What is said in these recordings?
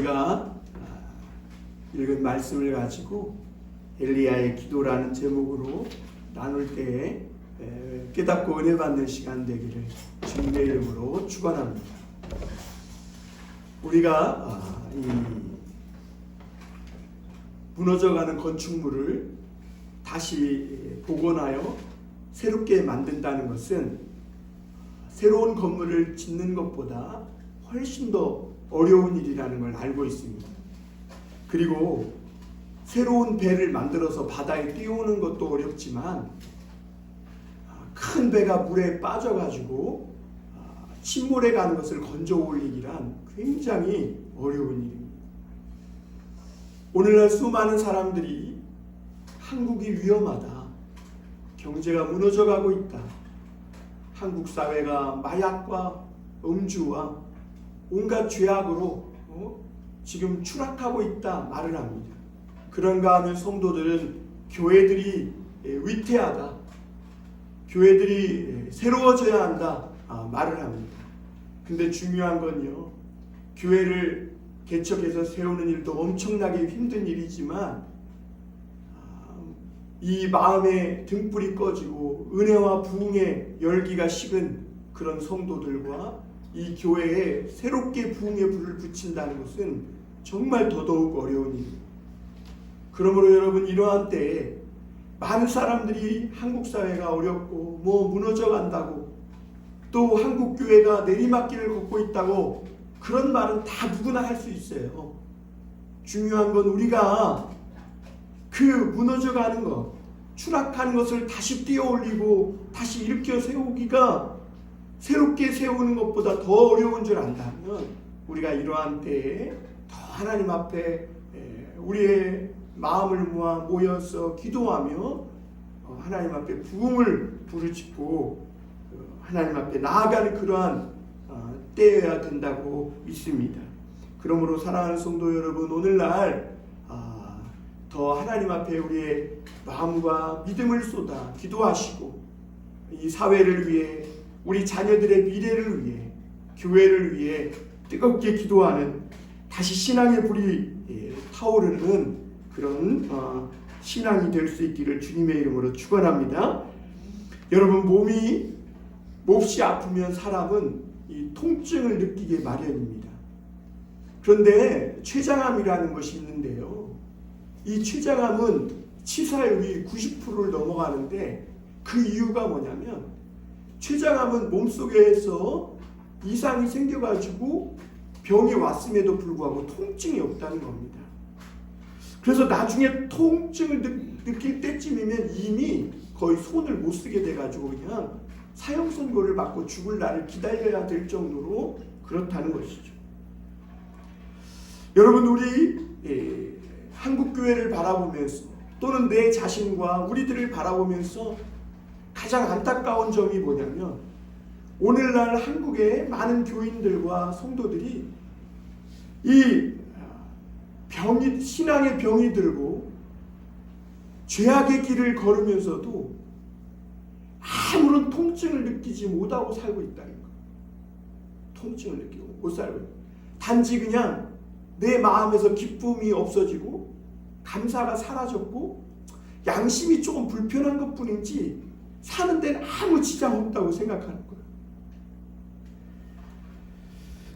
우리가 읽은 말씀을 가지고 엘리야의 기도라는 제목으로 나눌 때에 깨닫고 은혜 받는 시간 되기를 주님의 이름으로 축원합니다. 우리가 이 무너져가는 건축물을 다시 복원하여 새롭게 만든다는 것은 새로운 건물을 짓는 것보다 훨씬 더 어려운 일이라는 걸 알고 있습니다. 그리고 새로운 배를 만들어서 바다에 띄우는 것도 어렵지만 큰 배가 물에 빠져가지고 침몰해 가는 것을 건져 올리기란 굉장히 어려운 일입니다. 오늘날 수많은 사람들이 한국이 위험하다, 경제가 무너져가고 있다, 한국 사회가 마약과 음주와 온갖 죄악으로 지금 추락하고 있다 말을 합니다. 그런가 하면 성도들은 교회들이 위태하다, 교회들이 새로워져야 한다 말을 합니다. 근데 중요한 건요, 교회를 개척해서 세우는 일도 엄청나게 힘든 일이지만 이 마음에 등불이 꺼지고 은혜와 부흥의 열기가 식은 그런 성도들과 이 교회에 새롭게 부흥의 불을 붙인다는 것은 정말 더더욱 어려운 일입니다. 그러므로 여러분, 이러한 때에 많은 사람들이 한국 사회가 어렵고 무너져 간다고, 또 한국 교회가 내리막길을 걷고 있다고, 그런 말은 다 누구나 할 수 있어요. 중요한 건 우리가 그 무너져가는 것, 추락하는 것을 다시 띄어올리고 다시 일으켜 세우기가 새롭게 세우는 것보다 더 어려운 줄 안다면, 우리가 이러한 때에 더 하나님 앞에 우리의 마음을 모아 모여서 기도하며 하나님 앞에 부흥을 부르짖고 하나님 앞에 나아가는 그러한 때여야 된다고 믿습니다. 그러므로 사랑하는 성도 여러분, 오늘날 더 하나님 앞에 우리의 마음과 믿음을 쏟아 기도하시고 이 사회를 위해, 우리 자녀들의 미래를 위해, 교회를 위해 뜨겁게 기도하는, 다시 신앙의 불이 타오르는 그런 신앙이 될 수 있기를 주님의 이름으로 축원합니다. 여러분, 몹시 아프면 사람은 이 통증을 느끼게 마련입니다. 그런데 췌장암이라는 것이 있는데요, 이 췌장암은 치사율이 90%를 넘어가는데 그 이유가 뭐냐면, 췌장암은 몸속에서 이상이 생겨가지고 병이 왔음에도 불구하고 통증이 없다는 겁니다. 그래서 나중에 통증을 느낄 때쯤이면 이미 거의 손을 못 쓰게 돼가지고 그냥 사형 선고를 받고 죽을 날을 기다려야 될 정도로 그렇다는 것이죠. 여러분, 우리 한국 교회를 바라보면서, 또는 내 자신과 우리들을 바라보면서 가장 안타까운 점이 뭐냐면, 오늘날 한국의 많은 교인들과 성도들이 이 신앙의 병이 들고 죄악의 길을 걸으면서도 아무런 통증을 느끼지 못하고 살고 있다는 거. 통증을 느끼고 못 살고 있다. 단지 그냥 내 마음에서 기쁨이 없어지고 감사가 사라졌고 양심이 조금 불편한 것 뿐이지 사는 데는 아무 지장 없다고 생각하는 거예요.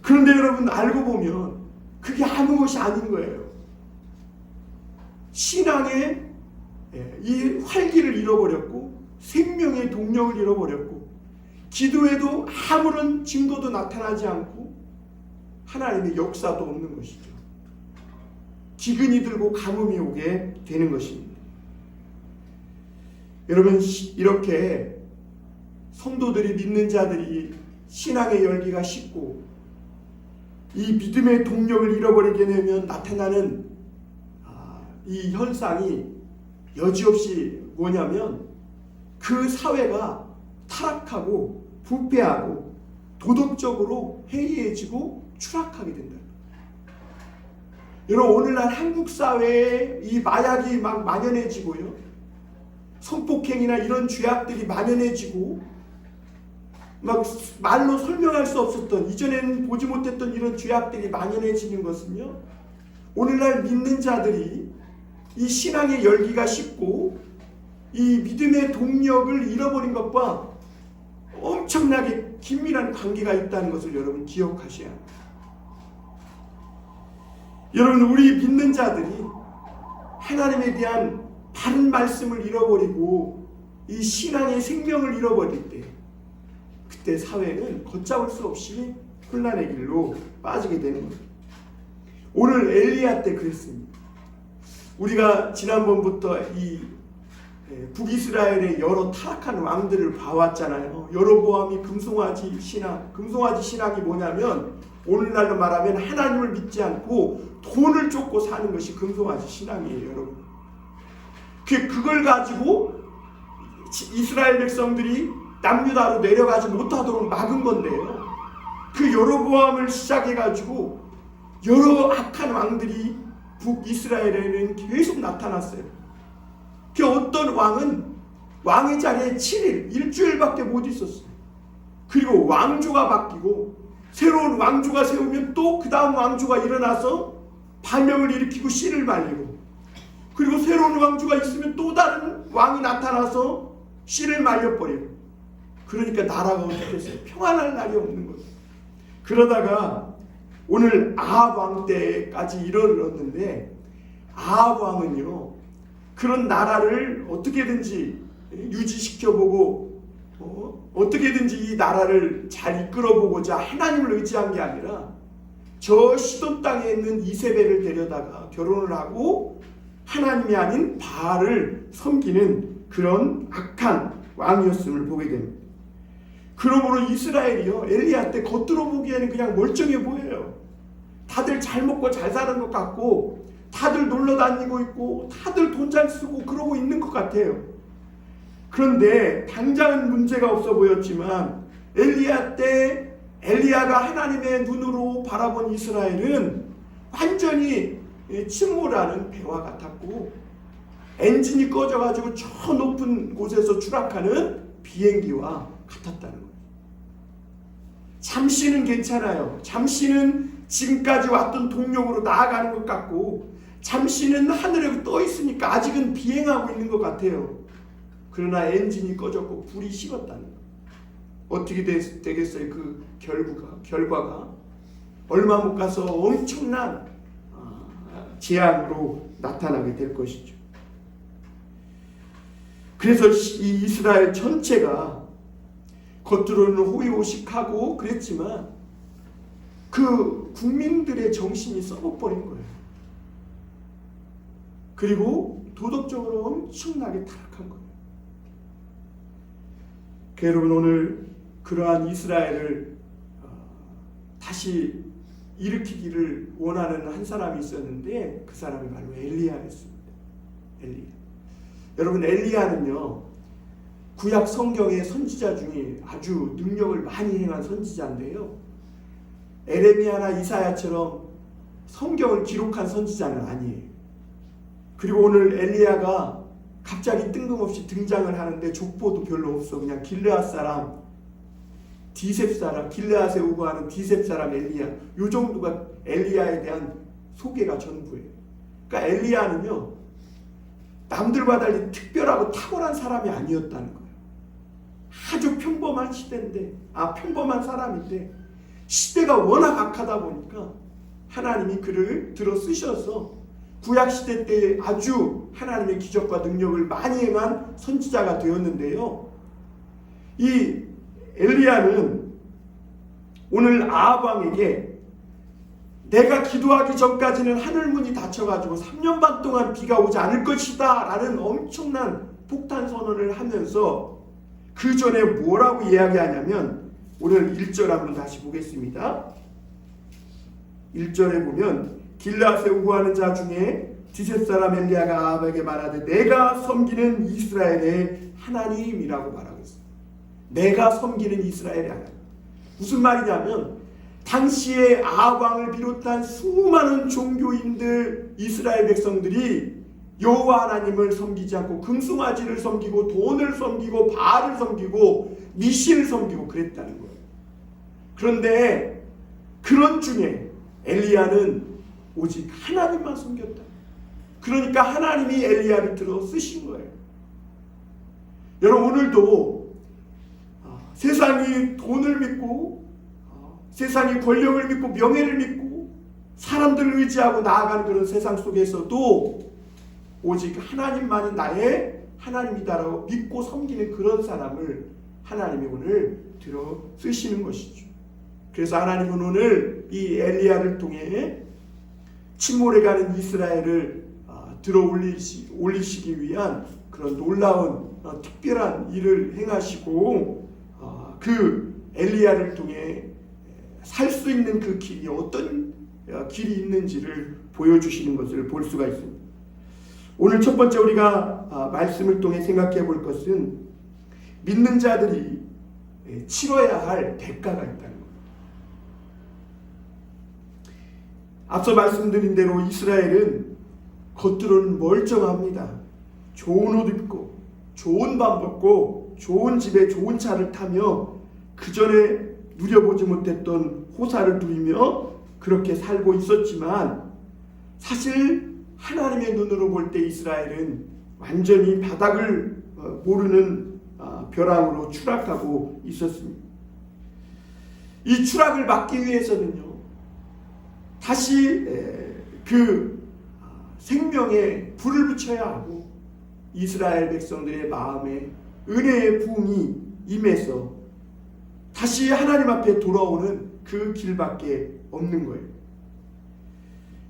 그런데 여러분, 알고 보면 그게 아무것이 아닌 거예요. 신앙의 이 활기를 잃어버렸고 생명의 동력을 잃어버렸고 기도에도 아무런 증거도 나타나지 않고 하나님의 역사도 없는 것이죠. 기근이 들고 가뭄이 오게 되는 것입니다. 여러분, 이렇게 성도들이, 믿는 자들이 신앙의 열기가 식고 이 믿음의 동력을 잃어버리게 되면 나타나는 이 현상이 여지없이 뭐냐면, 그 사회가 타락하고 부패하고 도덕적으로 해이해지고 추락하게 된다. 여러분, 오늘날 한국 사회에 이 마약이 막 만연해지고요, 성폭행이나 이런 죄악들이 만연해지고 막 말로 설명할 수 없었던, 이전에는 보지 못했던 이런 죄악들이 만연해지는 것은요, 오늘날 믿는 자들이 이 신앙의 열기가 식고 이 믿음의 동력을 잃어버린 것과 엄청나게 긴밀한 관계가 있다는 것을 여러분 기억하셔야 합니다. 여러분, 우리 믿는 자들이 하나님에 대한 바른 말씀을 잃어버리고 이 신앙의 생명을 잃어버릴 때, 그때 사회는 걷잡을 수 없이 혼란의 길로 빠지게 되는 겁니다. 오늘 엘리야 때 그랬습니다. 우리가 지난번부터 이 북이스라엘의 여러 타락한 왕들을 봐왔잖아요. 여로보암이 금송아지 신앙이 뭐냐면, 오늘날로 말하면 하나님을 믿지 않고 돈을 쫓고 사는 것이 금송아지 신앙이에요, 여러분. 그걸 가지고 이스라엘 백성들이 남유다로 내려가지 못하도록 막은 건데요. 그 여로보암을 시작해가지고 여러 악한 왕들이 북이스라엘에는 계속 나타났어요. 그 어떤 왕은 왕의 자리에 7일, 일주일밖에 못 있었어요. 그리고 왕조가 바뀌고 새로운 왕조가 세우면 또 그 다음 왕조가 일어나서 반명을 일으키고 씨를 말리고, 그리고 새로운 왕조가 있으면 또 다른 왕이 나타나서 씨를 말려버리고, 그러니까 나라가 어떻게 됐어요? 평안할 날이 없는 거예요. 그러다가 오늘 아합 왕 때까지 이르렀는데, 아합 왕은요, 그런 나라를 어떻게든지 유지시켜보고 어떻게든지 이 나라를 잘 이끌어보고자 하나님을 의지한 게 아니라 저 시돈 땅에 있는 이세벨을 데려다가 결혼을 하고 하나님이 아닌 바알을 섬기는 그런 악한 왕이었음을 보게 됩니다. 그러므로 이스라엘이요, 엘리야 때 겉으로 보기에는 그냥 멀쩡해 보여요. 다들 잘 먹고 잘 사는 것 같고, 다들 놀러 다니고 있고, 다들 돈 잘 쓰고 그러고 있는 것 같아요. 그런데 당장은 문제가 없어 보였지만, 엘리야 때 엘리야가 하나님의 눈으로 바라본 이스라엘은 완전히 침몰하는 배와 같았고, 엔진이 꺼져가지고 저 높은 곳에서 추락하는 비행기와 같았다는 거예요. 잠시는 괜찮아요. 잠시는 지금까지 왔던 동력으로 나아가는 것 같고, 잠시는 하늘에 떠 있으니까 아직은 비행하고 있는 것 같아요. 그러나 엔진이 꺼졌고 불이 식었다는 거예요. 어떻게 되겠어요? 그 결과가 얼마 못 가서 엄청난 재앙으로 나타나게 될 것이죠. 그래서 이 이스라엘 전체가 겉으로는 호의호식하고 그랬지만 그 국민들의 정신이 썩어버린 거예요. 그리고 도덕적으로 엄청나게 타락한 거예요. 여러분, 오늘 그러한 이스라엘을 다시 일으키기를 원하는 한 사람이 있었는데, 그 사람이 바로 엘리야였습니다. 엘리야. 여러분, 엘리야는요, 구약 성경의 선지자 중에 아주 능력을 많이 행한 선지자인데요, 에레미야나 이사야처럼 성경을 기록한 선지자는 아니에요. 그리고 오늘 엘리야가 갑자기 뜬금없이 등장을 하는데 족보도 별로 없어. 그냥 길르앗 사람, 디셉 사람, 길르앗에 오고 하는 디셉 사람 엘리야, 요 정도가 엘리야에 대한 소개가 전부예요. 그러니까 엘리야는요, 남들과 달리 특별하고 탁월한 사람이 아니었다는 거예요. 아주 평범한 시대인데, 평범한 사람인데, 시대가 워낙 악하다 보니까 하나님이 그를 들어 쓰셔서 구약시대 때 아주 하나님의 기적과 능력을 많이 행한 선지자가 되었는데요, 이 엘리야는 오늘 아합 왕에게 내가 기도하기 전까지는 하늘문이 닫혀가지고 3년 반 동안 비가 오지 않을 것이다 라는 엄청난 폭탄 선언을 하면서 그 전에 뭐라고 이야기하냐면, 오늘 1절 한번 다시 보겠습니다. 1절에 보면 길르앗에 우거하는 자 중에 디셉 사람 엘리야가 아합에게 말하되 내가 섬기는 이스라엘의 하나님이라고 말하고 있습니다. 내가 섬기는 이스라엘의 하나님. 무슨 말이냐면, 당시에 아합 왕을 비롯한 수많은 종교인들, 이스라엘 백성들이 여호와 하나님을 섬기지 않고 금송아지를 섬기고 돈을 섬기고 바알을 섬기고 미신을 섬기고 그랬다는 거예요. 그런데 그런 중에 엘리야는 오직 하나님만 섬겼다. 그러니까 하나님이 엘리야를 들어 쓰신 거예요. 여러분, 오늘도 세상이 돈을 믿고 세상이 권력을 믿고 명예를 믿고 사람들을 의지하고 나아가는 그런 세상 속에서도 오직 하나님만이 나의 하나님이다라고 믿고 섬기는 그런 사람을 하나님이 오늘 들어 쓰시는 것이죠. 그래서 하나님은 오늘 이 엘리야를 통해 침몰해가는 이스라엘을 들어 올리시기 위한 그런 놀라운 특별한 일을 행하시고 그 엘리야를 통해 살 수 있는 그 길이 어떤 길이 있는지를 보여주시는 것을 볼 수가 있습니다. 오늘 첫 번째 우리가 말씀을 통해 생각해 볼 것은 믿는 자들이 치러야 할 대가가 있다는 것. 앞서 말씀드린 대로 이스라엘은 겉으로는 멀쩡합니다. 좋은 옷 입고 좋은 밥 먹고 좋은 집에 좋은 차를 타며 그 전에 누려보지 못했던 호사를 누리며 그렇게 살고 있었지만 사실 하나님의 눈으로 볼 때 이스라엘은 완전히 바닥을 모르는 벼랑으로 추락하고 있었습니다. 이 추락을 막기 위해서는요, 다시 그 생명에 불을 붙여야 하고 이스라엘 백성들의 마음에 은혜의 부흥이 임해서 다시 하나님 앞에 돌아오는 그 길밖에 없는 거예요.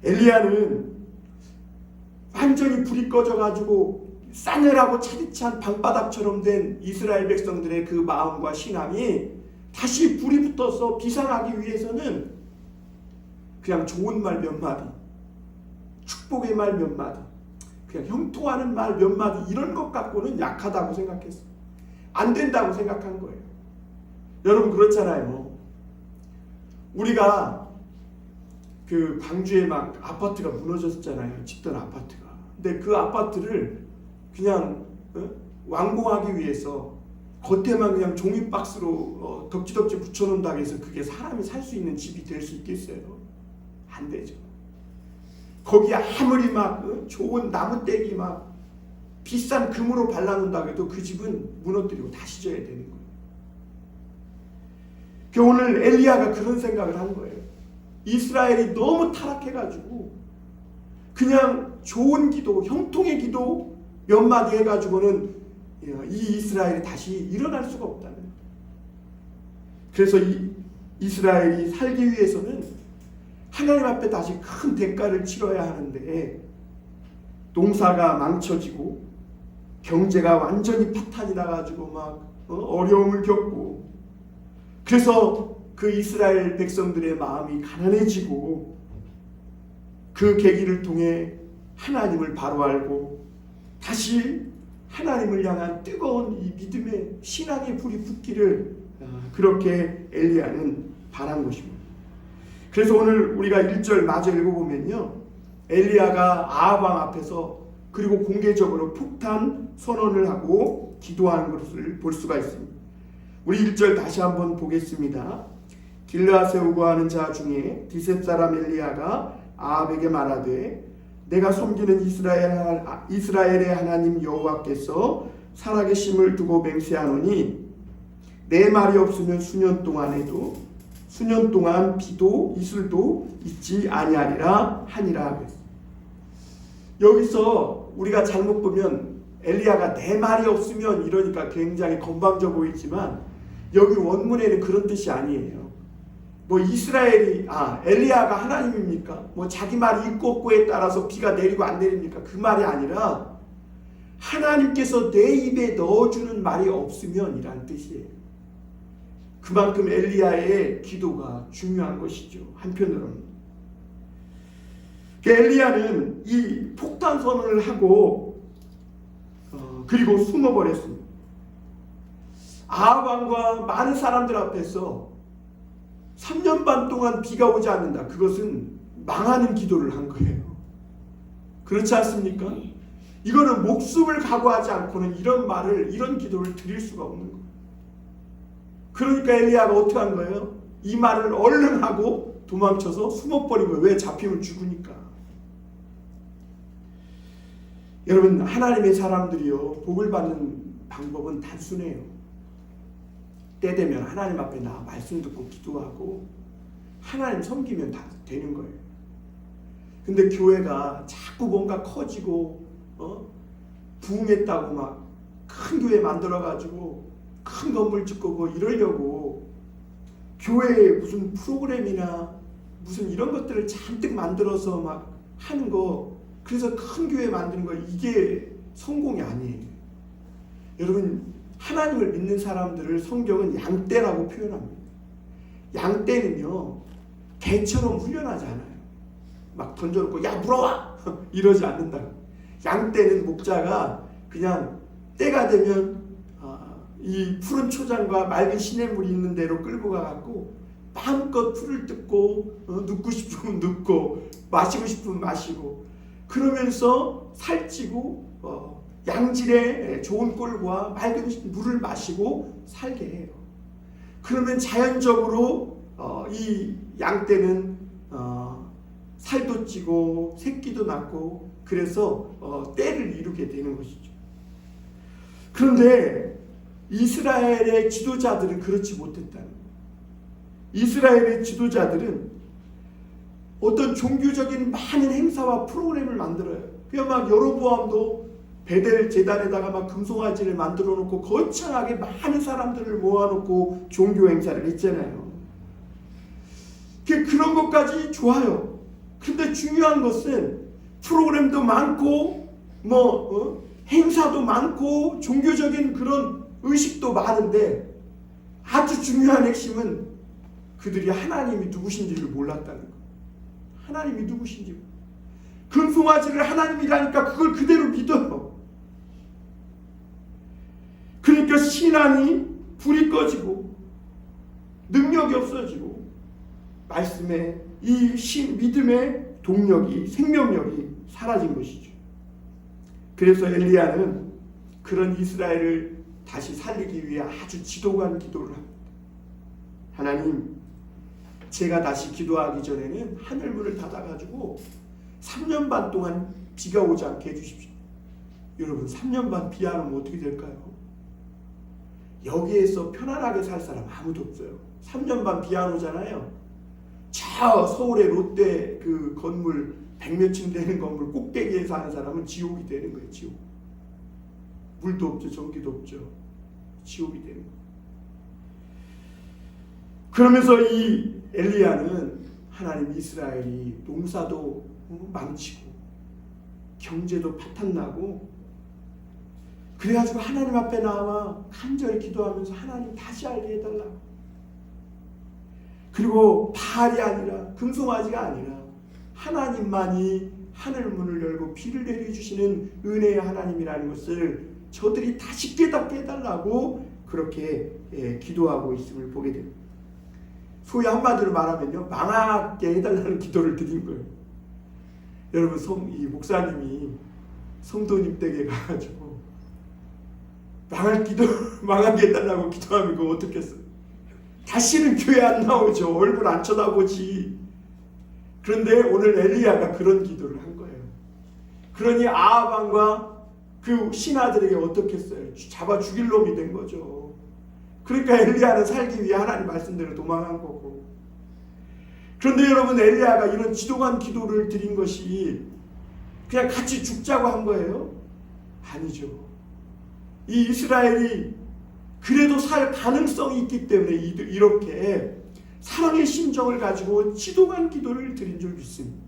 엘리야는 완전히 불이 꺼져가지고 싸늘하고 차디찬 방바닥처럼 된 이스라엘 백성들의 그 마음과 신앙이 다시 불이 붙어서 비상하기 위해서는 그냥 좋은 말 몇 마디, 축복의 말 몇 마디, 그냥 형통하는 말 몇 마디 이런 것 갖고는 약하다고 생각했어요. 안 된다고 생각한 거예요. 여러분 그렇잖아요. 우리가 그 광주에 막 아파트가 무너졌잖아요. 짓던 아파트가. 근데 그 아파트를 그냥 완공하기 위해서 겉에만 그냥 종이 박스로 덕지덕지 붙여놓는다고 해서 그게 사람이 살 수 있는 집이 될 수 있겠어요? 안 되죠. 거기에 아무리 막 좋은 나무떼기 막 비싼 금으로 발라놓는다고 해도 그 집은 무너뜨리고 다시 져야 되는 거예요. 오늘 엘리야가 그런 생각을 한 거예요. 이스라엘이 너무 타락해가지고 그냥 좋은 기도, 형통의 기도 몇 마디 해가지고는 이 이스라엘이 다시 일어날 수가 없다는 거예요. 그래서 이 이스라엘이 살기 위해서는 하나님 앞에 다시 큰 대가를 치러야 하는데 농사가 망쳐지고 경제가 완전히 파탄이 나가지고 막 어려움을 겪고 그래서 그 이스라엘 백성들의 마음이 가난해지고 그 계기를 통해 하나님을 바로 알고 다시 하나님을 향한 뜨거운 이 믿음의 신앙의 불이 붙기를 그렇게 엘리야는 바란 것입니다. 그래서 오늘 우리가 1절 마저 읽어보면요, 엘리야가 아합 왕 앞에서 그리고 공개적으로 폭탄 선언을 하고 기도하는 것을 볼 수가 있습니다. 우리 1절 다시 한번 보겠습니다. 길르앗에 우거하는 자 중에 디셉 사람 엘리야가 아합에게 말하되 내가 섬기는 이스라엘의 하나님 여호와께서 살아계심을 두고 맹세하노니 내 말이 없으면 수년 동안 비도 이슬도 있지 아니하리라 하니라. 여기서 우리가 잘못 보면 엘리야가 내 말이 없으면 이러니까 굉장히 건방져 보이지만 여기 원문에는 그런 뜻이 아니에요. 뭐 엘리야가 하나님입니까? 뭐 자기 말이 있고 없고에 따라서 비가 내리고 안 내립니까? 그 말이 아니라 하나님께서 내 입에 넣어주는 말이 없으면 이란 뜻이에요. 그만큼 엘리야의 기도가 중요한 것이죠. 한편으로는 엘리야는 이 폭탄 선언을 하고 그리고 숨어버렸습니다. 아합 왕과 많은 사람들 앞에서 3년 반 동안 비가 오지 않는다. 그것은 망하는 기도를 한 거예요. 그렇지 않습니까? 이거는 목숨을 각오하지 않고는 이런 기도를 드릴 수가 없는 거예요. 그러니까 엘리야가 어떻게 한 거예요? 이 말을 얼른 하고 도망쳐서 숨어버린 거예요. 왜? 잡히면 죽으니까. 여러분, 하나님의 사람들이요, 복을 받는 방법은 단순해요. 때 되면 하나님 앞에 나와 말씀 듣고 기도하고 하나님 섬기면 다 되는 거예요. 근데 교회가 자꾸 뭔가 커지고 부흥했다고 막 큰 교회 만들어가지고 큰 건물 짓고 뭐 이러려고 교회에 무슨 프로그램이나 무슨 이런 것들을 잔뜩 만들어서 막 하는 거, 그래서 큰 교회 만드는 거, 이게 성공이 아니에요. 여러분, 하나님을 믿는 사람들을 성경은 양떼라고 표현합니다. 양떼는요, 개처럼 훈련하지 않아요. 막 던져놓고 야 물어와 이러지 않는다. 양떼는 목자가 그냥 때가 되면 이 푸른 초장과 맑은 시냇물이 있는 데로 끌고 가갖고 마음껏 풀을 뜯고 눕고 싶으면 눕고 마시고 싶으면 마시고, 그러면서 살찌고 양질의 좋은 꿀과 맑은 물을 마시고 살게 해요. 그러면 자연적으로 이 양떼는 살도 찌고 새끼도 낳고 그래서 때를 이루게 되는 것이죠. 그런데 이스라엘의 지도자들은 그렇지 못했다는 거예요. 이스라엘의 지도자들은 어떤 종교적인 많은 행사와 프로그램을 만들어요. 그냥 막 여로보암도 베델 제단에다가 막 금송아지를 만들어 놓고 거창하게 많은 사람들을 모아놓고 종교 행사를 했잖아요. 그런 것까지 좋아요. 근데 중요한 것은 프로그램도 많고 행사도 많고 종교적인 그런 의식도 많은데 아주 중요한 핵심은 그들이 하나님이 누구신지를 몰랐다는 거. 하나님이 누구신지. 금송아지를 하나님이라니까 그걸 그대로 믿어요. 그러니까 신앙이 불이 꺼지고 능력이 없어지고 말씀에 이 믿음의 동력이, 생명력이 사라진 것이죠. 그래서 엘리야는 그런 이스라엘을 다시 살리기 위해 아주 지도관 기도를 합니다. 하나님, 제가 다시 기도하기 전에는 하늘문을 닫아가지고 3년 반 동안 비가 오지 않게 해주십시오. 여러분, 3년 반 비 안 오면 어떻게 될까요? 여기에서 편안하게 살 사람 아무도 없어요. 3년 반 비 안 오잖아요. 저 서울의 롯데 그 건물 100몇 층 되는 건물 꼭대기에 사는 사람은 지옥이 되는 거예요. 지옥. 물도 없죠. 전기도 없죠. 지옥이 되는 거예요. 그러면서 이 엘리야는 하나님, 이스라엘이 농사도 망치고 경제도 파탄나고 그래가지고 하나님 앞에 나와 간절히 기도하면서 하나님 다시 알게 해달라고. 그리고 바알이 아니라, 금송아지가 아니라 하나님만이 하늘문을 열고 비를 내려주시는 은혜의 하나님이라는 것을 저들이 다시 깨닫게 해달라고 그렇게 기도하고 있음을 보게 됩니다. 소위 한마디로 말하면요, 망하게 해달라는 기도를 드린 거예요. 여러분, 이 목사님이 성도님 댁에 가가지고 망하게 해달라고 하면 그거 어떻겠어요? 다시는 교회 안 나오죠. 얼굴 안 쳐다보지. 그런데 오늘 엘리야가 그런 기도를 한 거예요. 그러니 아합 왕과 그 신하들에게 어떻게 했어요? 잡아 죽일 놈이 된 거죠. 그러니까 엘리야는 살기 위해 하나님 말씀대로 도망한 거고. 그런데 여러분, 엘리야가 이런 지도관 기도를 드린 것이 그냥 같이 죽자고 한 거예요? 아니죠. 이 이스라엘이 그래도 살 가능성이 있기 때문에 이렇게 사랑의 심정을 가지고 지도관 기도를 드린 줄 믿습니다.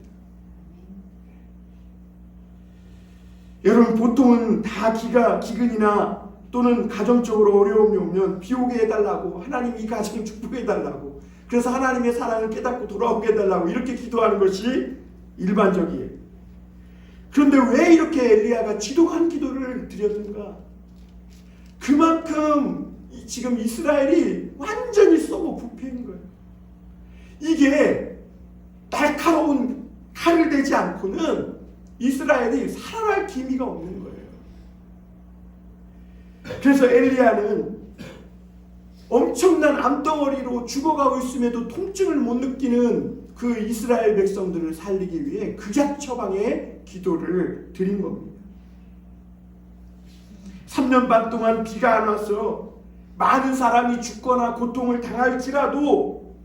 여러분, 보통은 다 기근이나 또는 가정적으로 어려움이 오면 비 오게 해달라고, 하나님 이 가정 축복해달라고, 그래서 하나님의 사랑을 깨닫고 돌아오게 해달라고 이렇게 기도하는 것이 일반적이에요. 그런데 왜 이렇게 엘리야가 지도관 기도를 드렸는가? 그만큼 지금 이스라엘이 완전히 썩어 부패인 거예요. 이게 날카로운 칼을 대지 않고는 이스라엘이 살아날 기미가 없는 거예요. 그래서 엘리야는 엄청난 암덩어리로 죽어가고 있음에도 통증을 못 느끼는 그 이스라엘 백성들을 살리기 위해 극약 처방의 기도를 드린 겁니다. 3년 반 동안 비가 안 와서 많은 사람이 죽거나 고통을 당할지라도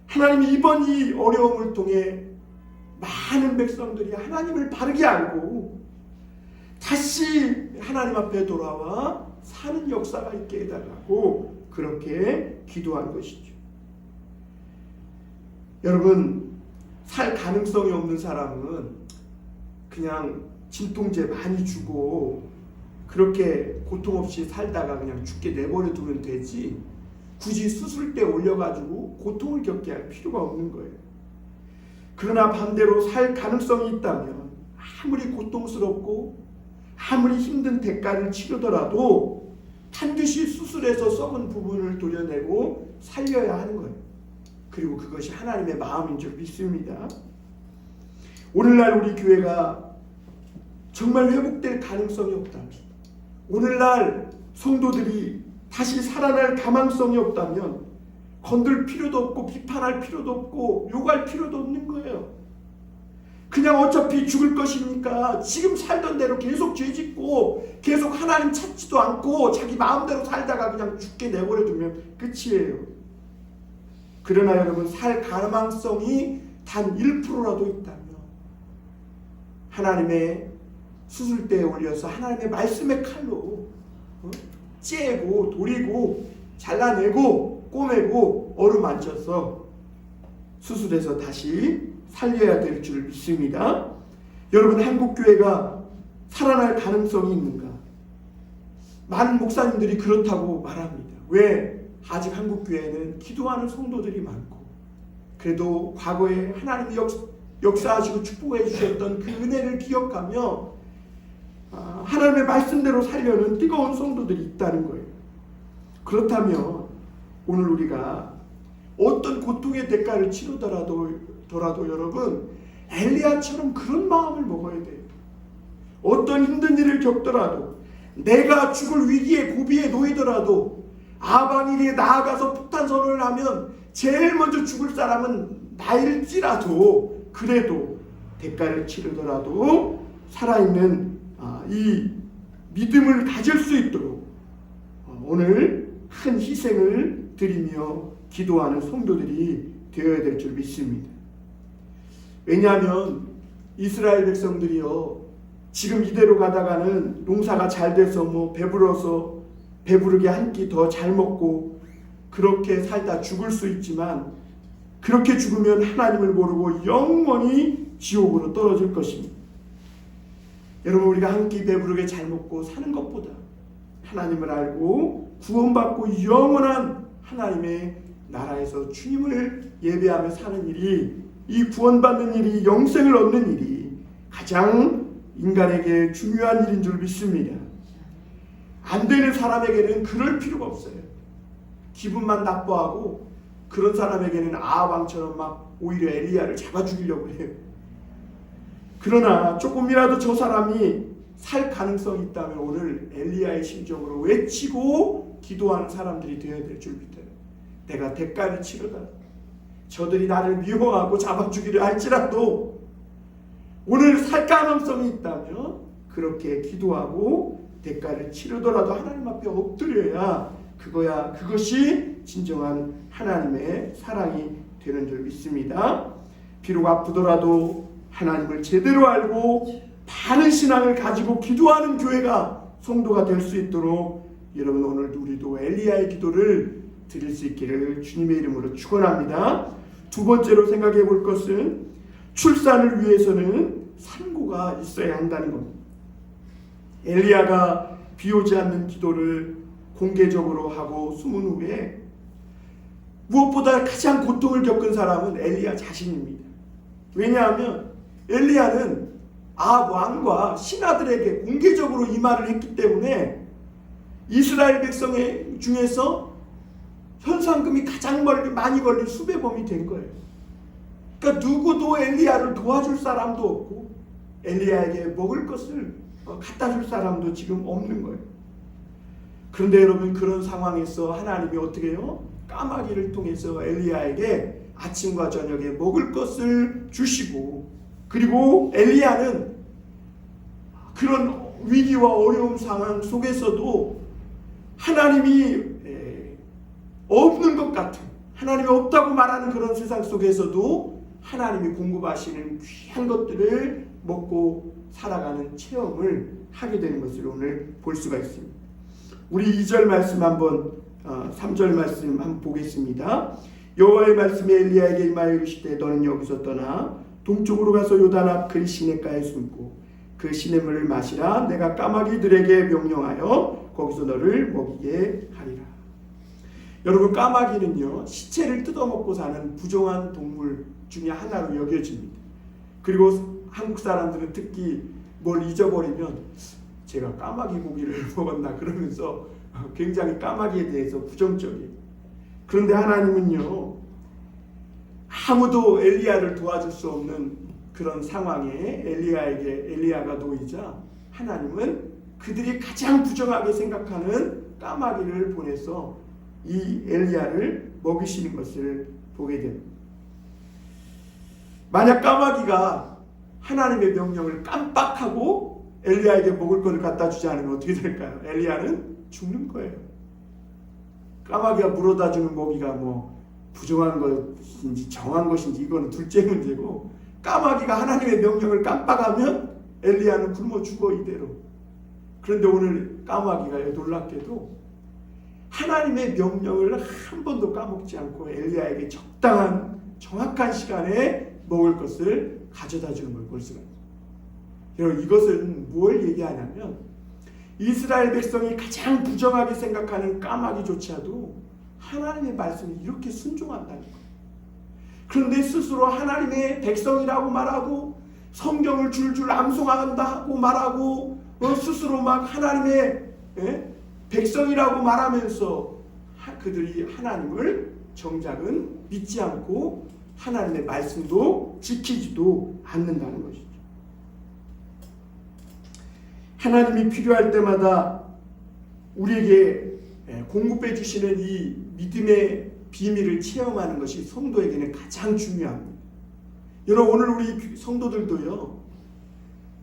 하나님이 이번 이 어려움을 통해 많은 백성들이 하나님을 바르게 알고 다시 하나님 앞에 돌아와 사는 역사가 있게 해달라고 그렇게 기도한 것이죠. 여러분, 살 가능성이 없는 사람은 그냥 진통제 많이 주고 그렇게 고통 없이 살다가 그냥 죽게 내버려 두면 되지, 굳이 수술대 올려가지고 고통을 겪게 할 필요가 없는 거예요. 그러나 반대로 살 가능성이 있다면 아무리 고통스럽고 아무리 힘든 대가를 치르더라도 반드시 수술해서 썩은 부분을 도려내고 살려야 하는 거예요. 그리고 그것이 하나님의 마음인 줄 믿습니다. 오늘날 우리 교회가 정말 회복될 가능성이 없다면, 오늘날 성도들이 다시 살아날 가망성이 없다면 건들 필요도 없고 비판할 필요도 없고 욕할 필요도 없는 거예요. 그냥 어차피 죽을 것이니까 지금 살던 대로 계속 죄짓고 계속 하나님 찾지도 않고 자기 마음대로 살다가 그냥 죽게 내버려 두면 끝이에요. 그러나 여러분, 살 가망성이 단 1%라도 있다면 하나님의 수술대에 올려서 하나님의 말씀의 칼로 째고 도리고 잘라내고 꼬매고 어루만져서 수술해서 다시 살려야 될 줄 믿습니다. 여러분, 한국교회가 살아날 가능성이 있는가? 많은 목사님들이 그렇다고 말합니다. 왜? 아직 한국교회는 기도하는 성도들이 많고 그래도 과거에 하나님이 역사하시고 축복해 주셨던 그 은혜를 기억하며 하나님의 말씀대로 살려는 뜨거운 성도들이 있다는 거예요. 그렇다면 오늘 우리가 어떤 고통의 대가를 치르더라도 여러분, 엘리야처럼 그런 마음을 먹어야 돼요. 어떤 힘든 일을 겪더라도, 내가 죽을 위기에 고비에 놓이더라도, 아방에게 나아가서 폭탄 선언을 하면 제일 먼저 죽을 사람은 나일지라도 그래도 대가를 치르더라도 살아있는 이 믿음을 가질 수 있도록 오늘 큰 희생을 드리며 기도하는 성도들이 되어야 될 줄 믿습니다. 왜냐하면 이스라엘 백성들이요, 지금 이대로 가다가는 농사가 잘 돼서 배불러서 배부르게 한 끼 더 잘 먹고 그렇게 살다 죽을 수 있지만, 그렇게 죽으면 하나님을 모르고 영원히 지옥으로 떨어질 것입니다. 여러분, 우리가 한 끼 배부르게 잘 먹고 사는 것보다 하나님을 알고 구원받고 영원한 하나님의 나라에서 주님을 예배하며 사는 일이, 이 구원받는 일이, 영생을 얻는 일이 가장 인간에게 중요한 일인 줄 믿습니다. 안 되는 사람에게는 그럴 필요가 없어요. 기분만 나빠하고 그런 사람에게는 아합왕처럼 막 오히려 엘리야를 잡아 죽이려고 해요. 그러나 조금이라도 저 사람이 살 가능성이 있다면 오늘 엘리야의 심정으로 외치고 기도하는 사람들이 되어야 될 줄 믿어요. 내가 대가를 치르다 저들이 나를 미워하고 잡아 죽이려 할지라도 오늘 살 가능성이 있다면 그렇게 기도하고 대가를 치르더라도 하나님 앞에 엎드려야 그것이 진정한 하나님의 사랑이 되는 줄 믿습니다. 비록 아프더라도 하나님을 제대로 알고 바른 신앙을 가지고 기도하는 교회가 성도가 될 수 있도록 여러분, 오늘 우리도 엘리야의 기도를 드릴 수 있기를 주님의 이름으로 축원합니다. 두 번째로 생각해 볼 것은 출산을 위해서는 산고가 있어야 한다는 겁니다. 엘리야가 비오지 않는 기도를 공개적으로 하고 숨은 후에 무엇보다 가장 고통을 겪은 사람은 엘리야 자신입니다. 왜냐하면 엘리야는 아합 왕과 신하들에게 공개적으로 이 말을 했기 때문에 이스라엘 백성 중에서 현상금이 가장 많이 걸린 수배범이 된 거예요. 그러니까 누구도 엘리야를 도와줄 사람도 없고 엘리야에게 먹을 것을 갖다 줄 사람도 지금 없는 거예요. 그런데 여러분, 그런 상황에서 하나님이 어떻게 해요? 까마귀를 통해서 엘리야에게 아침과 저녁에 먹을 것을 주시고, 그리고 엘리야는 그런 위기와 어려운 상황 속에서도 하나님이 없는 것 같은, 하나님이 없다고 말하는 그런 세상 속에서도 하나님이 공급하시는 귀한 것들을 먹고 살아가는 체험을 하게 되는 것을 오늘 볼 수가 있습니다. 우리 2절 말씀 한번 3절 말씀 한번 보겠습니다. 여호와의 말씀이 엘리야에게 임하여 이르시되 너는 여기서 떠나 동쪽으로 가서 요단 앞 그 시냇가에 숨고 그 시냇물을 마시라. 내가 까마귀들에게 명령하여 거기서 너를 먹이게 하리라. 여러분, 까마귀는요, 시체를 뜯어먹고 사는 부정한 동물 중에 하나로 여겨집니다. 그리고 한국 사람들은 특히 뭘 잊어버리면 제가 까마귀 고기를 먹었나 그러면서 굉장히 까마귀에 대해서 부정적이에요. 그런데 하나님은요, 아무도 엘리야를 도와줄 수 없는 그런 상황에 엘리야가 놓이자 하나님은 그들이 가장 부정하게 생각하는 까마귀를 보내서 이 엘리야를 먹이시는 것을 보게 됩니다. 만약 까마귀가 하나님의 명령을 깜빡하고 엘리야에게 먹을 것을 갖다 주지 않으면 어떻게 될까요? 엘리야는 죽는 거예요. 까마귀가 물어다 주는 먹이가 부정한 것인지 정한 것인지 이거는 둘째 문제고, 까마귀가 하나님의 명령을 깜빡하면 엘리야는 굶어 죽어 이대로. 그런데 오늘 까마귀가 놀랍게도 하나님의 명령을 한 번도 까먹지 않고 엘리야에게 적당한 정확한 시간에 먹을 것을 가져다 주는 걸 볼 수가 있어요. 여러분, 이것은 뭘 얘기하냐면 이스라엘 백성이 가장 부정하게 생각하는 까마귀조차도 하나님의 말씀에 이렇게 순종한다는 거예요. 그런데 스스로 하나님의 백성이라고 말하고 성경을 줄줄 암송한다고 말하고 스스로 막 하나님의 백성이라고 말하면서 그들이 하나님을 정작은 믿지 않고 하나님의 말씀도 지키지도 않는다는 것이죠. 하나님이 필요할 때마다 우리에게 공급해 주시는 이 믿음의 비밀을 체험하는 것이 성도에게는 가장 중요합니다. 여러분, 오늘 우리 성도들도요,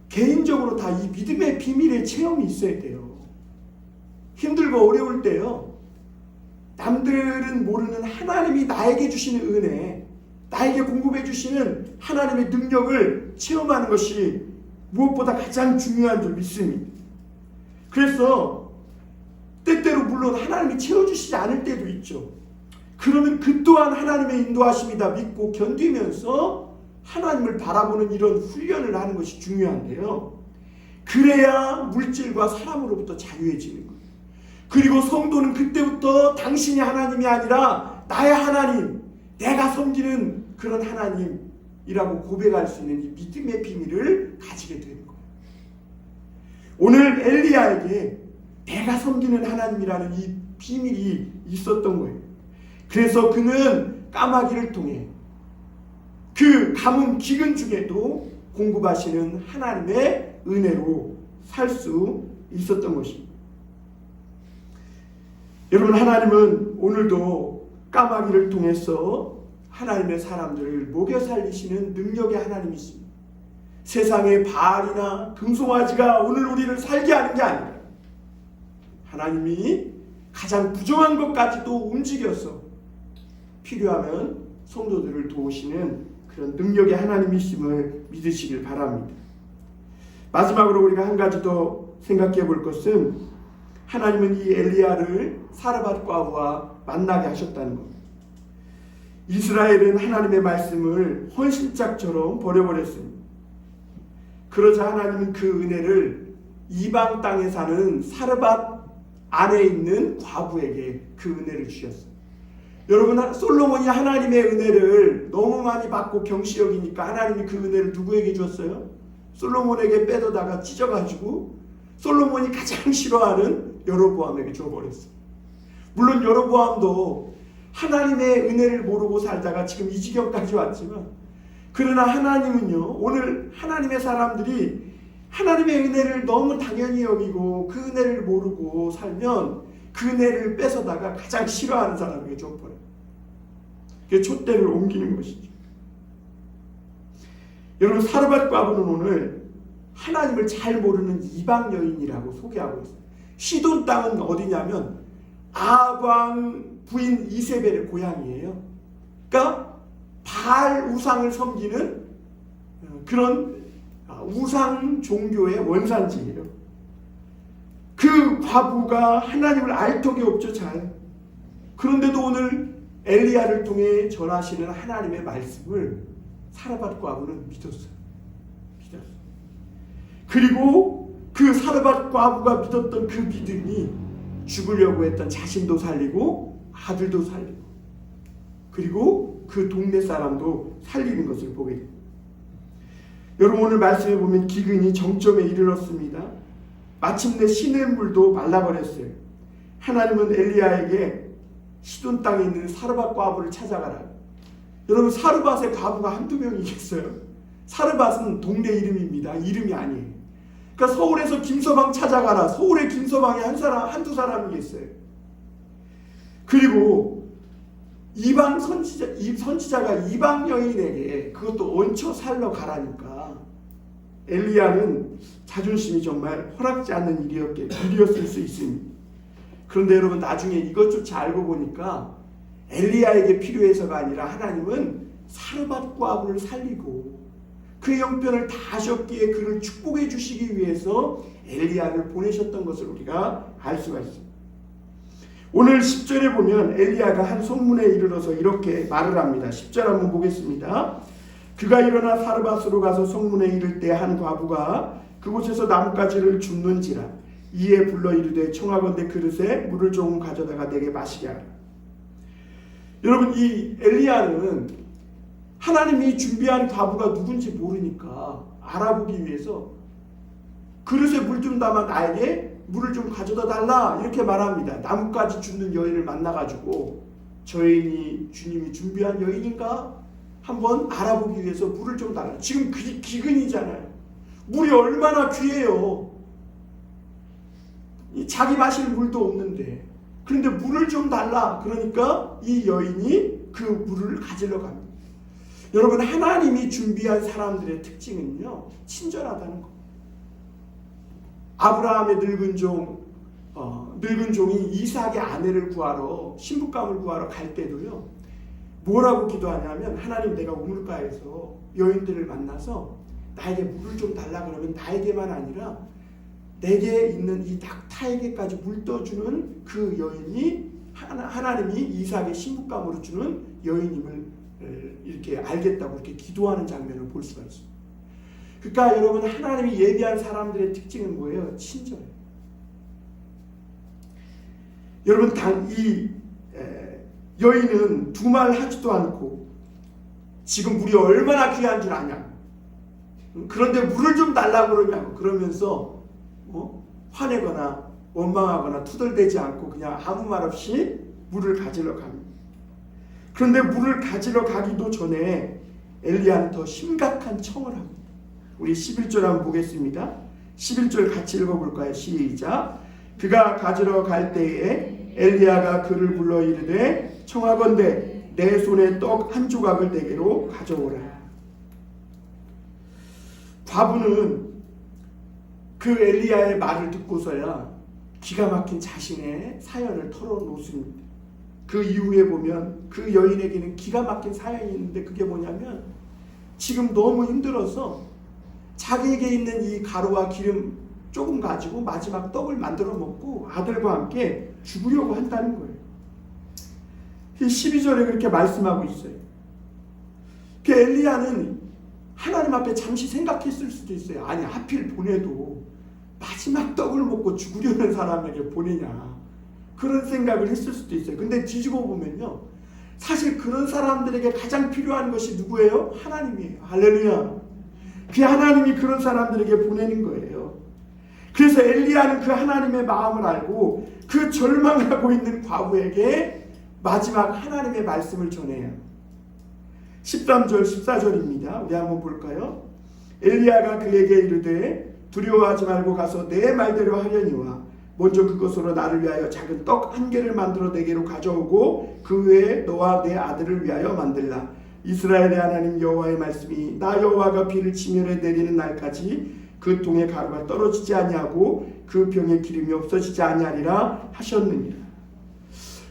개인적으로 다 이 믿음의 비밀의 체험이 있어야 돼요. 힘들고 어려울 때요, 남들은 모르는 하나님이 나에게 주시는 은혜, 나에게 공급해 주시는 하나님의 능력을 체험하는 것이 무엇보다 가장 중요한 줄 믿습니다. 그래서 때때로 물론 하나님이 채워주시지 않을 때도 있죠. 그러면 그 또한 하나님의 인도하심이다 믿고 견디면서 하나님을 바라보는 이런 훈련을 하는 것이 중요한데요. 그래야 물질과 사람으로부터 자유해지는 거예요. 그리고 성도는 그때부터 당신이 하나님이 아니라 나의 하나님, 내가 섬기는 그런 하나님이라고 고백할 수 있는 이 믿음의 비밀을 가지게 되는 거예요. 오늘 엘리야에게 내가 섬기는 하나님이라는 이 비밀이 있었던 거예요. 그래서 그는 까마귀를 통해 그 가뭄 기근 중에도 공급하시는 하나님의 은혜로 살 수 있었던 것입니다. 여러분, 하나님은 오늘도 까마귀를 통해서 하나님의 사람들을 먹여 살리시는 능력의 하나님이십니다. 세상의 바알이나 금송아지가 오늘 우리를 살게 하는 게 아니라 하나님이 가장 부정한 것까지도 움직여서 필요하면 성도들을 도우시는 그런 능력의 하나님이심을 믿으시길 바랍니다. 마지막으로 우리가 한 가지 더 생각해 볼 것은 하나님은 이 엘리야를 사르밧 과부와 만나게 하셨다는 겁니다. 이스라엘은 하나님의 말씀을 헌신짝처럼 버려버렸습니다. 그러자 하나님은 그 은혜를 이방 땅에 사는 사르밧 안에 있는 과부에게 그 은혜를 주셨어요. 여러분, 솔로몬이 하나님의 은혜를 너무 많이 받고 경시 여기니까 하나님이 그 은혜를 누구에게 줬어요? 솔로몬에게 빼다가 찢어가지고 솔로몬이 가장 싫어하는 여로보암에게 줘버렸어요. 물론 여로보암도 하나님의 은혜를 모르고 살다가 지금 이 지경까지 왔지만 그러나 하나님은요, 오늘 하나님의 사람들이 하나님의 은혜를 너무 당연히 여기고 그 은혜를 모르고 살면 그 은혜를 뺏어다가 가장 싫어하는 사람에게 줘버려요. 그게 촛대를 옮기는 것이죠. 여러분, 사르밧 과부는 오늘 하나님을 잘 모르는 이방 여인이라고 소개하고 있어요. 시돈 땅은 어디냐면 아방 부인 이세벨의 고향이에요. 그러니까 바알 우상을 섬기는 그런 우상 종교의 원산지예요. 그 과부가 하나님을 알 턱이 없죠, 잘. 그런데도 오늘 엘리야를 통해 전하시는 하나님의 말씀을 사르밧 과부는 믿었어요. 그리고 그 사르밧 과부가 믿었던 그 믿음이 죽으려고 했던 자신도 살리고 아들도 살리고 그리고 그 동네 사람도 살리는 것을 보게 됩니다. 여러분, 오늘 말씀에 보면 기근이 정점에 이르렀습니다. 마침내 시냇물도 말라버렸어요. 하나님은 엘리야에게 시돈 땅에 있는 사르밧 과부를 찾아가라. 여러분, 사르밧의 과부가 한두 명이겠어요? 사르밧은 동네 이름입니다. 이름이 아니에요. 그러니까 서울에서 김서방 찾아가라. 서울에 김서방이 한두 사람이겠어요. 그리고 이방 선지자가 이방 여인에게 그것도 얹혀 살러 가라니까 엘리야는 자존심이 정말 허락지 않는 일이었을 수 있습니다. 그런데 여러분, 나중에 이것조차 알고 보니까 엘리야에게 필요해서가 아니라 하나님은 사르밧 과부를 살리고 그 형편을 다 하셨기에 그를 축복해 주시기 위해서 엘리야를 보내셨던 것을 우리가 알 수가 있습니다. 오늘 10절에 보면 엘리야가 한 성문에 이르러서 이렇게 말을 합니다. 10절 한번 보겠습니다. 그가 일어나 사르밧으로 가서 성문에 이를 때 한 과부가 그곳에서 나뭇가지를 줍는지라. 이에 불러 이르되 청하건대 그릇에 물을 조금 가져다가 내게 마시게 하라. 여러분, 이 엘리야는 하나님이 준비한 과부가 누군지 모르니까 알아보기 위해서 그릇에 물 좀 담아 나에게 물을 좀 가져다 달라 이렇게 말합니다. 나뭇가지 줍는 여인을 만나가지고 저 여인이 주님이 준비한 여인인가 한번 알아보기 위해서 물을 좀 달라. 지금 기근이잖아요. 물이 얼마나 귀해요. 자기 마실 물도 없는데. 그런데 물을 좀 달라. 그러니까 이 여인이 그 물을 가지러 갑니다. 여러분, 하나님이 준비한 사람들의 특징은요, 친절하다는 겁니다. 아브라함의 늙은 종이 이삭의 아내를 구하러, 신부감을 구하러 갈 때도요, 뭐라고 기도하냐면, 하나님, 내가 우물가에서 여인들을 만나서 나에게 물을 좀 달라 그러면 나에게만 아니라 내게 있는 이 낙타에게까지 물 떠주는 그 여인이 하나님이 이삭의 신부감으로 주는 여인임을 이렇게 알겠다고 이렇게 기도하는 장면을 볼 수가 있습니다. 그러니까 여러분, 하나님이 예비한 사람들의 특징은 뭐예요? 친절해요. 여러분, 이 여인은 두말 하지도 않고 지금 물이 얼마나 귀한 줄 아냐, 그런데 물을 좀 달라고 그러냐고 그러면서 화내거나 원망하거나 투덜대지 않고 그냥 아무 말 없이 물을 가지러 갑니다. 그런데 물을 가지러 가기도 전에 엘리야는 더 심각한 청을 합니다. 우리 11절 한번 보겠습니다. 11절 같이 읽어볼까요? 시작. 그가 가지러 갈 때에 엘리야가 그를 불러 이르되 청하건대 내 손에 떡 한 조각을 내게로 가져오라. 과부는 그 엘리야의 말을 듣고서야 기가 막힌 자신의 사연을 털어놓습니다. 그 이후에 보면 그 여인에게는 기가 막힌 사연이 있는데 그게 뭐냐면 지금 너무 힘들어서 자기에게 있는 이 가루와 기름 조금 가지고 마지막 떡을 만들어 먹고 아들과 함께 죽으려고 한다는 거예요. 12절에 그렇게 말씀하고 있어요. 그 엘리야는 하나님 앞에 잠시 생각했을 수도 있어요. 아니, 하필 보내도 마지막 떡을 먹고 죽으려는 사람에게 보내냐, 그런 생각을 했을 수도 있어요. 근데 뒤집어 보면요, 사실 그런 사람들에게 가장 필요한 것이 누구예요? 하나님이에요. 할렐루야. 그 하나님이 그런 사람들에게 보내는 거예요. 그래서 엘리야는 그 하나님의 마음을 알고 그 절망하고 있는 과부에게 마지막 하나님의 말씀을 전해요. 13절 14절입니다. 우리 한번 볼까요? 엘리야가 그에게 이르되 두려워하지 말고 가서 내 말대로 하려니와 먼저 그것으로 나를 위하여 작은 떡 한 개를 만들어 내게로 가져오고 그 후에 너와 내 아들을 위하여 만들라. 이스라엘의 하나님 여호와의 말씀이 나 여호와가 비를 치면에 내리는 날까지 그 통에 가루가 떨어지지 아니하고 그 병에 기름이 없어지지 아니하리라 하셨느니라.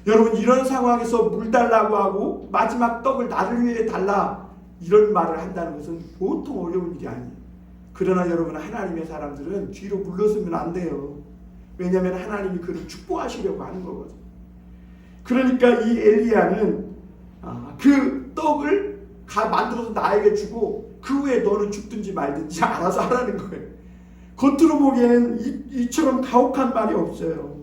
여러분, 이런 상황에서 물 달라고 하고 마지막 떡을 나를 위해 달라 이런 말을 한다는 것은 보통 어려운 일이 아니에요. 그러나 여러분, 하나님의 사람들은 뒤로 물러서면 안 돼요. 왜냐하면 하나님이 그를 축복하시려고 하는 거거든요. 그러니까 이 엘리야는 그 떡을 만들어서 나에게 주고 그 후에 너는 죽든지 말든지 알아서 하라는 거예요. 겉으로 보기에는 이처럼 가혹한 말이 없어요.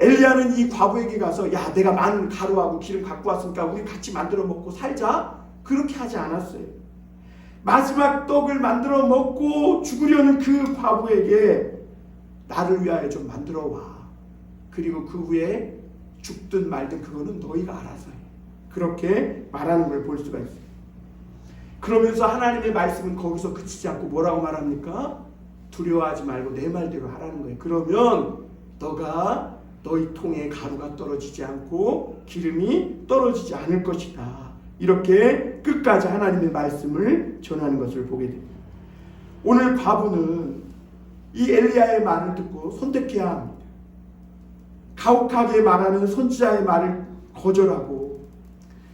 엘리야는 이 과부에게 가서 야, 내가 많은 가루하고 기름 갖고 왔으니까 우리 같이 만들어 먹고 살자, 그렇게 하지 않았어요. 마지막 떡을 만들어 먹고 죽으려는 그 과부에게 나를 위하여 좀 만들어 와. 그리고 그 후에 죽든 말든 그거는 너희가 알아서 해. 그렇게 말하는 걸 볼 수가 있어요. 그러면서 하나님의 말씀은 거기서 그치지 않고 뭐라고 말합니까? 두려워하지 말고 내 말대로 하라는 거예요. 그러면 너희 통에 가루가 떨어지지 않고 기름이 떨어지지 않을 것이다. 이렇게 끝까지 하나님의 말씀을 전하는 것을 보게 됩니다. 오늘 과부는 이 엘리야의 말을 듣고 선택해야 합니다. 가혹하게 말하는 선지자의 말을 거절하고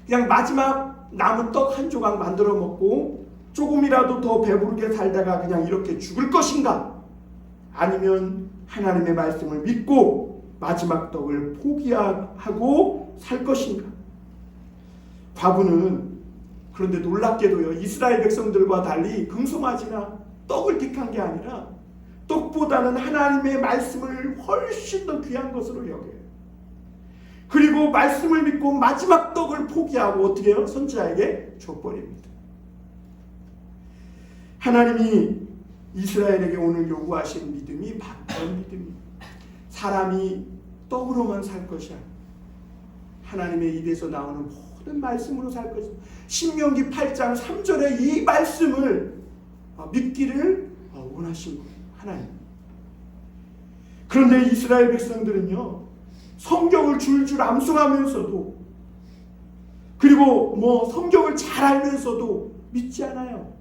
그냥 마지막 남은 떡 한 조각 만들어 먹고 조금이라도 더 배부르게 살다가 그냥 이렇게 죽을 것인가? 아니면 하나님의 말씀을 믿고 마지막 떡을 포기하고 살 것인가? 과부는 그런데 놀랍게도요, 이스라엘 백성들과 달리 금송아지나 떡을 택한 게 아니라 떡보다는 하나님의 말씀을 훨씬 더 귀한 것으로 여겨요. 그리고 말씀을 믿고 마지막 떡을 포기하고 어떻게 해요? 선지자에게 줘버립니다. 하나님이 이스라엘에게 오늘 요구하신 믿음이 바로 그런 믿음입니다. 사람이 떡으로만 살 것이 아니라 하나님의 입에서 나오는 모든 말씀으로 살 것이다. 신명기 8장 3절에 이 말씀을 믿기를 원하신 거예요. 하나님. 그런데 이스라엘 백성들은요, 성경을 줄줄 암송하면서도 그리고 성경을 잘 알면서도 믿지 않아요.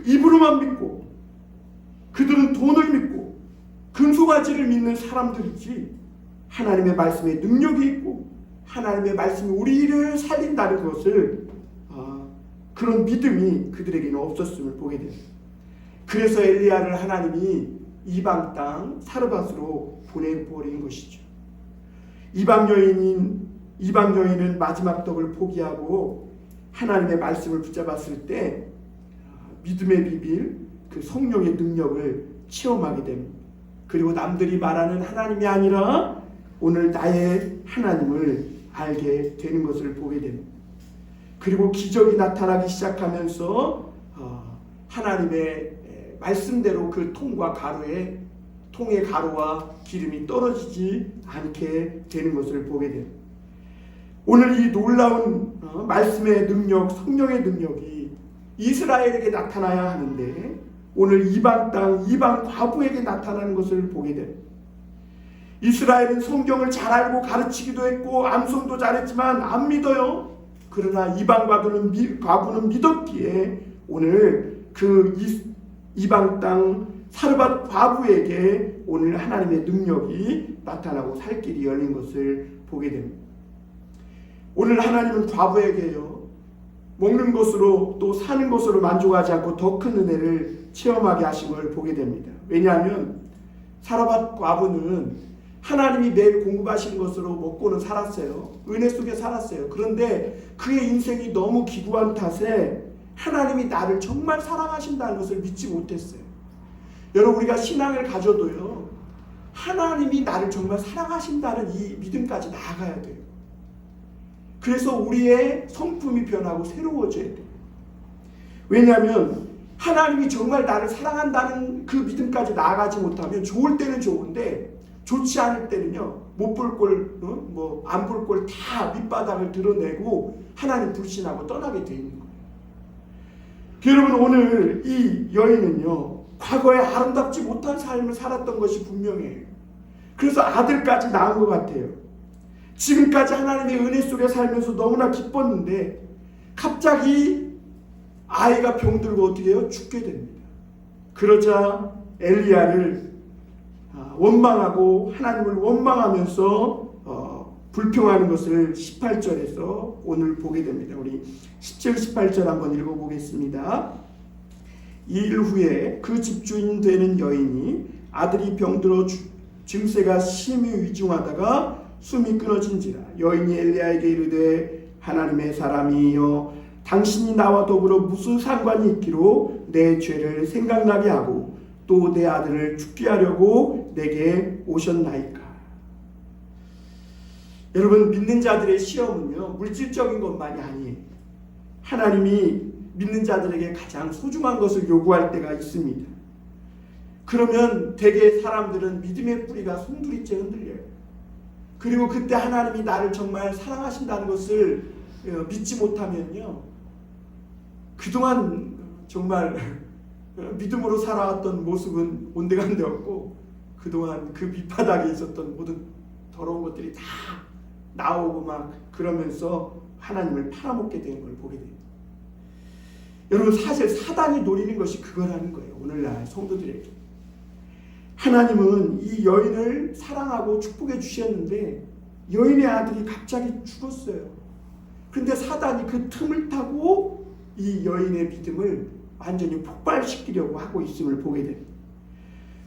입으로만 믿고 그들은 돈을 믿고 금송아지를 믿는 사람들이지 하나님의 말씀에 능력이 있고 하나님의 말씀이 우리를 살린다는 것을 그런 믿음이 그들에게는 없었음을 보게 됩니다. 그래서 엘리야를 하나님이 이방 땅 사르밧으로 보내버린 것이죠. 이방 여인은 마지막 떡을 포기하고 하나님의 말씀을 붙잡았을 때 믿음의 비밀, 그 성령의 능력을 체험하게 됩니다. 그리고 남들이 말하는 하나님이 아니라 오늘 나의 하나님을 알게 되는 것을 보게 됩니다. 그리고 기적이 나타나기 시작하면서 하나님의 말씀대로 그 통의 가루와 기름이 떨어지지 않게 되는 것을 보게 됩니다. 오늘 이 놀라운 말씀의 능력, 성령의 능력이 이스라엘에게 나타나야 하는데 오늘 이방 땅, 이방 과부에게 나타나는 것을 보게 됩니다. 이스라엘은 성경을 잘 알고 가르치기도 했고 암송도 잘했지만 안 믿어요. 그러나 이방 과부는 믿었기에 오늘 그 이방 땅 사르밧 과부에게 오늘 하나님의 능력이 나타나고 살 길이 열린 것을 보게 됩니다. 오늘 하나님은 과부에게요, 먹는 것으로 또 사는 것으로 만족하지 않고 더 큰 은혜를 체험하게 하신 걸 보게 됩니다. 왜냐하면 사르밧 과부는 하나님이 매일 공급하시는 것으로 먹고는 살았어요. 은혜 속에 살았어요. 그런데 그의 인생이 너무 기구한 탓에 하나님이 나를 정말 사랑하신다는 것을 믿지 못했어요. 여러분, 우리가 신앙을 가져도요, 하나님이 나를 정말 사랑하신다는 이 믿음까지 나아가야 돼요. 그래서 우리의 성품이 변하고 새로워져야 돼요. 왜냐하면 하나님이 정말 나를 사랑한다는 그 믿음까지 나아가지 못하면 좋을 때는 좋은데 좋지 않을 때는요, 못 볼 꼴, 안 볼 꼴 다 밑바닥을 드러내고 하나님 불신하고 떠나게 돼 있는 거예요. 여러분, 오늘 이 여인은요, 과거에 아름답지 못한 삶을 살았던 것이 분명해요. 그래서 아들까지 낳은 것 같아요. 지금까지 하나님의 은혜 속에 살면서 너무나 기뻤는데 갑자기 아이가 병들고 어떻게 해요? 죽게 됩니다. 그러자 엘리야를 원망하고 하나님을 원망하면서 불평하는 것을 18절에서 오늘 보게 됩니다. 우리 17, 18절 한번 읽어보겠습니다. 2일 후에 그 집주인 되는 여인이 아들이 병들어 증세가 심히 위중하다가 숨이 끊어진지라 여인이 엘리야에게 이르되 하나님의 사람이여 당신이 나와 더불어 무슨 상관이 있기로 내 죄를 생각나게 하고 또 내 아들을 죽게 하려고 내게 오셨나이까. 여러분, 믿는 자들의 시험은요, 물질적인 것만이 아니에요. 하나님이 믿는 자들에게 가장 소중한 것을 요구할 때가 있습니다. 그러면 대개 사람들은 믿음의 뿌리가 송두리째 흔들려요. 그리고 그때 하나님이 나를 정말 사랑하신다는 것을 믿지 못하면요, 그동안 정말 믿음으로 살아왔던 모습은 온데간데 없고 그동안 그 밑바닥에 있었던 모든 더러운 것들이 다 나오고 막 그러면서 하나님을 팔아먹게 되는 걸 보게 됩니다. 여러분, 사실 사단이 노리는 것이 그거라는 거예요. 오늘날 성도들에게 하나님은 이 여인을 사랑하고 축복해 주셨는데 여인의 아들이 갑자기 죽었어요. 그런데 사단이 그 틈을 타고 이 여인의 믿음을 완전히 폭발시키려고 하고 있음을 보게 됩니다.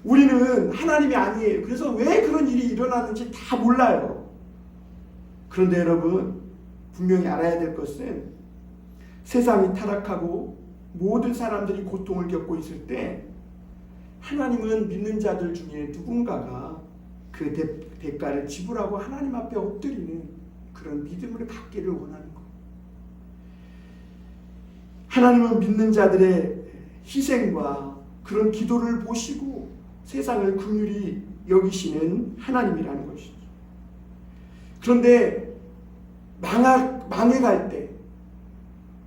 우리는 하나님이 아니에요. 그래서 왜 그런 일이 일어나는지 다 몰라요. 그런데 여러분, 분명히 알아야 될 것은 세상이 타락하고 모든 사람들이 고통을 겪고 있을 때 하나님은 믿는 자들 중에 누군가가 그 대가를 지불하고 하나님 앞에 엎드리는 그런 믿음을 갖기를 원하는 거예요. 하나님은 믿는 자들의 희생과 그런 기도를 보시고 세상을 긍휼히 여기시는 하나님이라는 것이죠. 그런데 망해갈 때,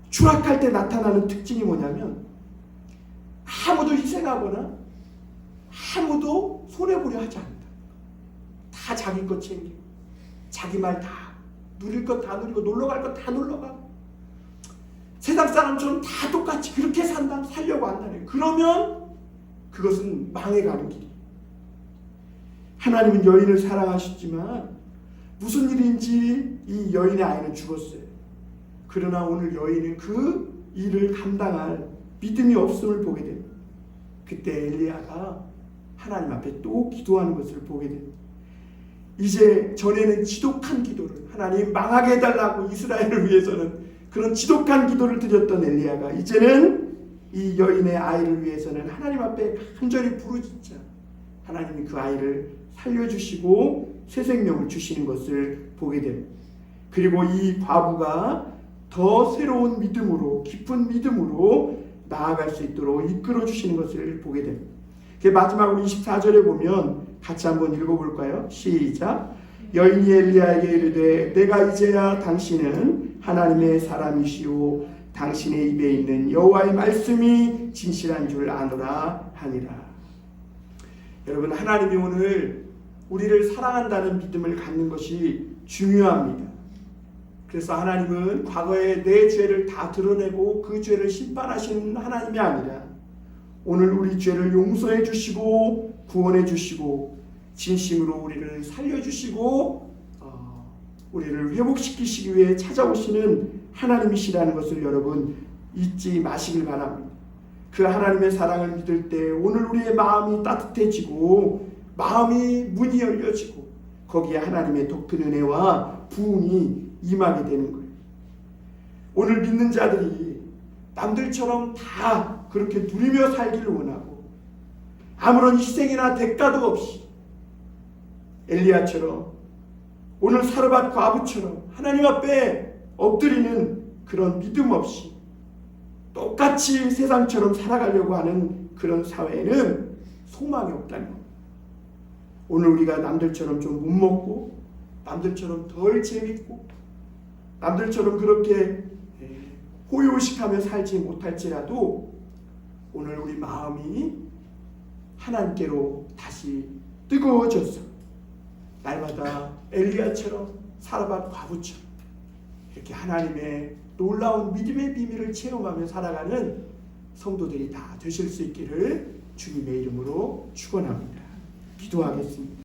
추락할 때 나타나는 특징이 뭐냐면 아무도 희생하거나 아무도 손해보려 하지 않는다. 다 자기 것 챙기고 자기 말 다 누릴 것 다 누리고 놀러갈 것 다 놀러가고 세상 사람처럼 다 똑같이 그렇게 살려고 한다네. 그러면 그것은 망해가는 길이에요. 하나님은 여인을 사랑하시지만 무슨 일인지 이 여인의 아이는 죽었어요. 그러나 오늘 여인은 그 일을 감당할 믿음이 없음을 보게 됩니다. 그때 엘리야가 하나님 앞에 또 기도하는 것을 보게 됩니다. 이제 전에는 지독한 기도를, 하나님 망하게 해달라고 이스라엘을 위해서는 그런 지독한 기도를 드렸던 엘리야가 이제는 이 여인의 아이를 위해서는 하나님 앞에 간절히 부르짖자 하나님이 그 아이를 살려주시고 새 생명을 주시는 것을 보게 됩니다. 그리고 이 과부가 더 새로운 믿음으로, 깊은 믿음으로 나아갈 수 있도록 이끌어 주시는 것을 보게 됩니다. 마지막으로 24절에 보면 같이 한번 읽어볼까요? 시작. 여인이 엘리야에게 이르되 내가 이제야 당신은 하나님의 사람이시오 당신의 입에 있는 여호와의 말씀이 진실한 줄 아노라 하니라. 여러분, 하나님이 오늘 우리를 사랑한다는 믿음을 갖는 것이 중요합니다. 그래서 하나님은 과거에 내 죄를 다 드러내고 그 죄를 심판하시는 하나님이 아니라 오늘 우리 죄를 용서해 주시고 구원해 주시고 진심으로 우리를 살려주시고 우리를 회복시키시기 위해 찾아오시는 하나님이시라는 것을 여러분 잊지 마시길 바랍니다. 그 하나님의 사랑을 믿을 때 오늘 우리의 마음이 따뜻해지고 마음이 문이 열려지고 거기에 하나님의 독특한 은혜와 부흥이 임하게 되는 거예요. 오늘 믿는 자들이 남들처럼 다 그렇게 누리며 살기를 원하고 아무런 희생이나 대가도 없이 엘리야처럼 오늘 사르밧 과부처럼 하나님 앞에 엎드리는 그런 믿음 없이 똑같이 세상처럼 살아가려고 하는 그런 사회에는 소망이 없다는 겁니다. 오늘 우리가 남들처럼 좀 못 먹고 남들처럼 덜 재밌고 남들처럼 그렇게 호요식하며 살지 못할지라도 오늘 우리 마음이 하나님께로 다시 뜨거워져서 날마다 엘리야처럼 사라밧 과부처럼 이렇게 하나님의 놀라운 믿음의 비밀을 체험하며 살아가는 성도들이 다 되실 수 있기를 주님의 이름으로 축원합니다. 기도하겠습니다.